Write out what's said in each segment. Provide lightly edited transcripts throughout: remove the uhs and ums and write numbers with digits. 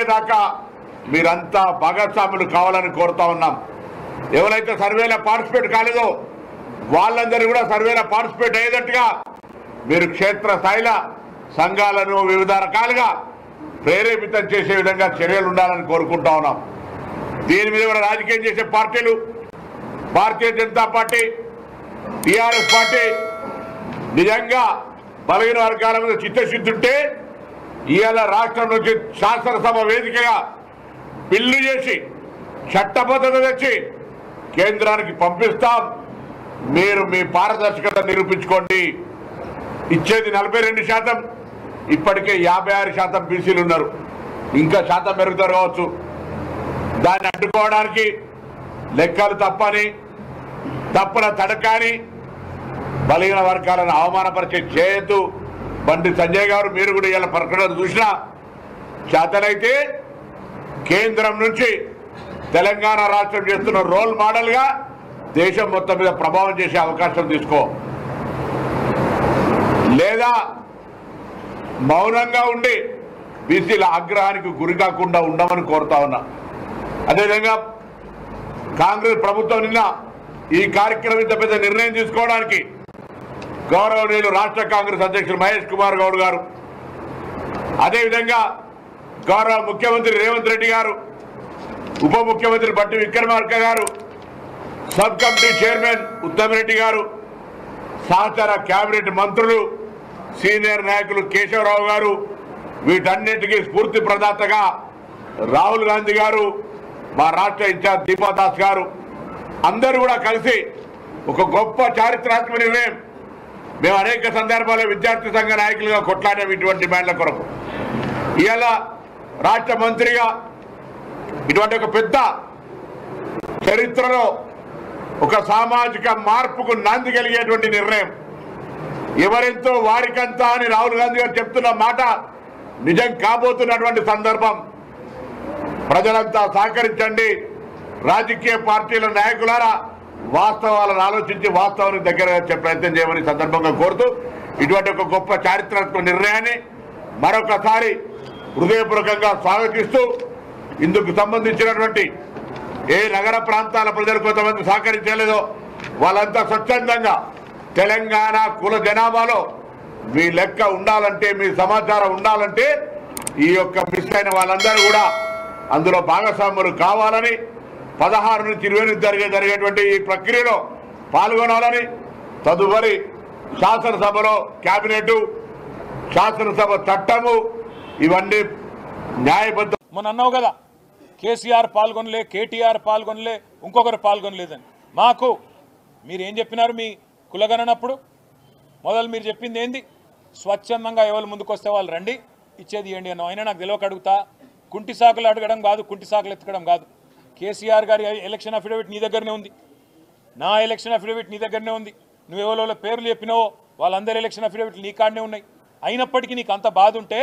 వచ్చేదాకా మీరంతా భాగస్వాములు కావాలని కోరుతా ఉన్నాం. ఎవరైతే సర్వేలో పార్టిసిపేట్ కాలేదో వాళ్ళందరూ కూడా సర్వేలో పార్టిసిపేట్ అయ్యేటట్టుగా మీరు క్షేత్రస్థాయిలో సంఘాలను వివిధ రకాలుగా ప్రేరేపితం చేసే విధంగా చర్యలు ఉండాలని కోరుకుంటా ఉన్నాం. దీని మీద కూడా రాజకీయం చేసే పార్టీలు, Bharatiya Janata party, TRS party నిజంగా బలహీన వర్గాల మీద చిత్తశుద్ధి ఉంటే ఇవాళ రాష్ట్రం నుంచి శాసనసభ వేదికగా బిల్లు చేసి చట్టబద్ధత తెచ్చి కేంద్రానికి పంపిస్తాం. మీరు మీ పారదర్శకత నిరూపించుకోండి. ఇచ్చేది 42%, ఇప్పటికే 56% బీసీలు ఉన్నారు. ఇంకా శాతం పెరుగుతారు కావచ్చు. దాన్ని అడ్డుకోవడానికి లెక్కలు తప్పుల తడకాని బలహీన వర్గాలను అవమానపరిచే చేయొద్దు. బండి సంజయ్ గారు మీరు కూడా ఇలా ప్రకటన చూసినా చేతనైతే కేంద్రం నుంచి తెలంగాణ రాష్ట్రం చేస్తున్న రోల్ మోడల్గా దేశం మొత్తం మీద ప్రభావం చేసే అవకాశం తీసుకో, లేదా మౌనంగా ఉండి బీసీల ఆగ్రహానికి గురి కాకుండా ఉండమని కోరుతా ఉన్నా. అదేవిధంగా కాంగ్రెస్ ప్రభుత్వం నిన్న ఈ కార్యక్రమం ఇంత పెద్ద నిర్ణయం తీసుకోవడానికి గౌరవనీయులు రాష్ట్ర కాంగ్రెస్ అధ్యక్షులు మహేష్ కుమార్ గౌడ్ గారు, అదేవిధంగా గౌరవ ముఖ్యమంత్రి రేవంత్ రెడ్డి గారు, ఉప ముఖ్యమంత్రి బట్టి విక్రమార్క గారు, sub committee chairman Uttam Reddy గారు, సహచర కేబినెట్ మంత్రులు, సీనియర్ నాయకులు కేశవరావు గారు, వీటన్నిటికీ స్ఫూర్తి ప్రదాతగా రాహుల్ గాంధీ గారు, మా రాష్ట్ర ఇన్ఛార్జ్ దీపాదాస్ గారు అందరూ కూడా కలిసి ఒక గొప్ప చారిత్రాత్మక నిర్ణయం. మేము అనేక సందర్భాల్లో విద్యార్థి సంఘ నాయకులుగా కొట్లాడాము ఇటువంటి డిమాండ్ల కొరకు. ఇవాళ రాష్ట్ర మంత్రిగా ఇటువంటి ఒక పెద్ద చరిత్రలో ఒక సామాజిక మార్పుకు నాంది కలిగేటువంటి నిర్ణయం, ఎవరెంతో వారికంతా అని రాహుల్ గాంధీ గారు చెప్తున్న మాట నిజం కాబోతున్నటువంటి సందర్భం. ప్రజలంతా సహకరించండి. రాజకీయ పార్టీల నాయకులారా వాస్తవాలను ఆలోచించి వాస్తవానికి దగ్గర వచ్చే ప్రయత్నం చేయమని సందర్భంగా కోరుతూ ఇటువంటి ఒక గొప్ప చారిత్రాత్మక నిర్ణయాన్ని మరొకసారి హృదయపూర్వకంగా స్వాగతిస్తూ ఇందుకు సంబంధించినటువంటి ఏ నగర ప్రాంతాల ప్రజలు కొంతమంది సహకరించలేదో వాళ్ళంతా స్వచ్ఛందంగా తెలంగాణ కుల జనాభాలో మీ లెక్క ఉండాలంటే, మీ సమాచారం ఉండాలంటే ఈ యొక్క మిస్ అయిన వాళ్ళందరూ కూడా అందులో భాగస్వాములు కావాలని 16 నుంచి 28 జరిగేటువంటి ఈ ప్రక్రియలో పాల్గొనాలని, తదుపరి శాసనసభలో కేబినెట్, శాసనసభ చట్టము ఇవన్నీ న్యాయబద్ధ. మొన్న అన్నావు కదా కేసీఆర్ పాల్గొనలే, కేటీఆర్ పాల్గొనలే, ఇంకొకరు పాల్గొనలేదని. మాకు మీరేం చెప్పినారు మీ కులగణనప్పుడు? మొదలు మీరు చెప్పింది ఏంది? స్వచ్ఛందంగా ఎవరు ముందుకు వస్తే వాళ్ళు రండి, ఇచ్చేది ఏంటి అన్నావు. అయినా నాకు తెలియక అడుగుతా, కుంటి సాకులు అడగడం కాదు, కుంటి సాకులు ఎత్తకడం కాదు. కేసీఆర్ గారి ఎలక్షన్ అఫిడవిట్ నీ దగ్గరనే ఉంది, నా ఎలక్షన్ అఫిడవిట్ నీ దగ్గరనే ఉంది. నువ్వెవరో పేర్లు చెప్పినావో వాళ్ళందరి ఎలక్షన్ అఫిడవిట్లు నీ కాడనే ఉన్నాయి. అయినప్పటికీ నీకు అంత బాధ ఉంటే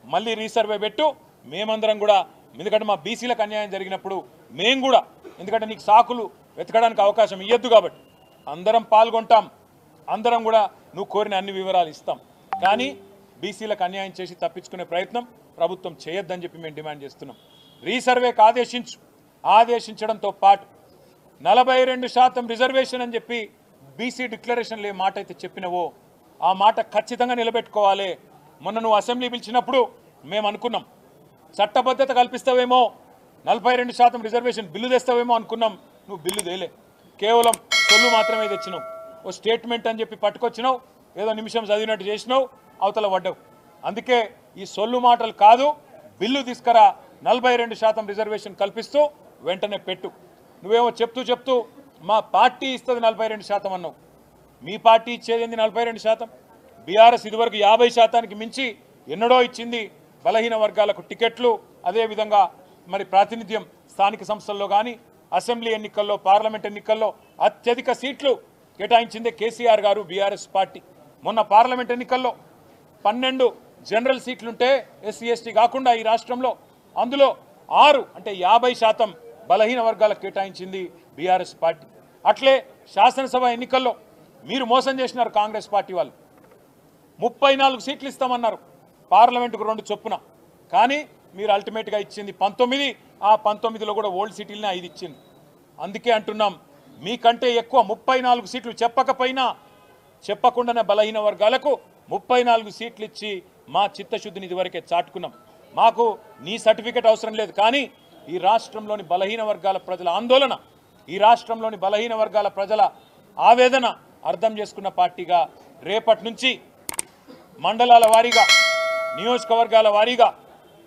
మళ్ళీ రీసర్వే పెట్టు. మేమందరం కూడా, ఎందుకంటే మా బీసీలకు అన్యాయం జరిగినప్పుడు మేము కూడా, ఎందుకంటే నీకు సాకులు వెతకడానికి అవకాశం ఇవ్వద్దు కాబట్టి అందరం పాల్గొంటాం, అందరం కూడా నువ్వు కోరిన అన్ని వివరాలు ఇస్తాం. కానీ బీసీలకు అన్యాయం చేసి తప్పించుకునే ప్రయత్నం ప్రభుత్వం చేయొద్దని చెప్పి మేము డిమాండ్ చేస్తున్నాం. రీసర్వేకి ఆదేశించడంతో పాటు 42% రిజర్వేషన్ అని చెప్పి బీసీ డిక్లరేషన్లో ఏ మాట అయితే చెప్పినవో ఆ మాట ఖచ్చితంగా నిలబెట్టుకోవాలి. మొన్న నువ్వు అసెంబ్లీ పిలిచినప్పుడు మేము అనుకున్నాం చట్టబద్ధత కల్పిస్తావేమో, 42% రిజర్వేషన్ బిల్లు తెస్తావేమో అనుకున్నాం. నువ్వు బిల్లు తేలే, కేవలం సొల్లు మాత్రమే తెచ్చినావు. ఓ స్టేట్మెంట్ అని చెప్పి పట్టుకొచ్చినావు, ఏదో నిమిషం చదివినట్టు చేసినావు, అవతల పడ్డావు. అందుకే ఈ సొల్లు మాటలు కాదు, బిల్లు తీసుకురా, 42% రిజర్వేషన్ కల్పిస్తూ వెంటనే పెట్టు. నువ్వేమో చెప్తూ మా పార్టీ ఇస్తుంది 42% అన్నావు. మీ పార్టీ ఇచ్చేది 42%? బీఆర్ఎస్ ఇదివరకు 50%కి మించి ఎన్నడో ఇచ్చింది బలహీన వర్గాలకు టికెట్లు, అదేవిధంగా మరి ప్రాతినిధ్యం స్థానిక సంస్థల్లో కానీ అసెంబ్లీ ఎన్నికల్లో, పార్లమెంట్ ఎన్నికల్లో అత్యధిక సీట్లు కేటాయించిందే కేసీఆర్ గారు, బీఆర్ఎస్ పార్టీ. మొన్న పార్లమెంట్ ఎన్నికల్లో 12 జనరల్ సీట్లుంటే ఎస్సీ ఎస్టీ కాకుండా ఈ రాష్ట్రంలో, అందులో 6 అంటే 50% బలహీన వర్గాలకు కేటాయించింది బీఆర్ఎస్ పార్టీ. అట్లే శాసనసభ ఎన్నికల్లో మీరు మోసం చేసినారు కాంగ్రెస్ పార్టీ వాళ్ళు. 34 సీట్లు ఇస్తామన్నారు, పార్లమెంటుకు 2 చొప్పున. కానీ మీరు అల్టిమేట్గా ఇచ్చింది 19, ఆ 19లో కూడా ఓల్డ్ సిటీలనే 5 ఇచ్చింది. అందుకే అంటున్నాం మీకంటే ఎక్కువ 34 సీట్లు చెప్పకుండానే బలహీన వర్గాలకు 34 సీట్లు ఇచ్చి మా చిత్తశుద్ధిని ఇదివరకే చాటుకున్నాం. మాకు నీ సర్టిఫికెట్ అవసరం లేదు, కానీ ఈ రాష్ట్రంలోని బలహీన వర్గాల ప్రజల ఆందోళన, ఈ రాష్ట్రంలోని బలహీన వర్గాల ప్రజల ఆవేదన అర్థం చేసుకున్న పార్టీగా రేపటి నుంచి మండలాల వారీగా, నియోజకవర్గాల వారీగా,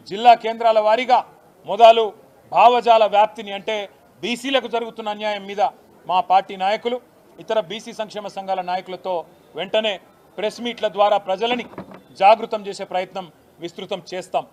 జిల్లా కేంద్రాల వారీగా మొదలు భావజాల వ్యాప్తిని, అంటే బీసీలకు జరుగుతున్న అన్యాయం మీద మా పార్టీ నాయకులు, ఇతర బీసీ సంక్షేమ సంఘాల నాయకులతో వెంటనే ప్రెస్ మీట్ల ద్వారా ప్రజలని జాగృతం చేసే ప్రయత్నం విస్తృతం చేస్తాం.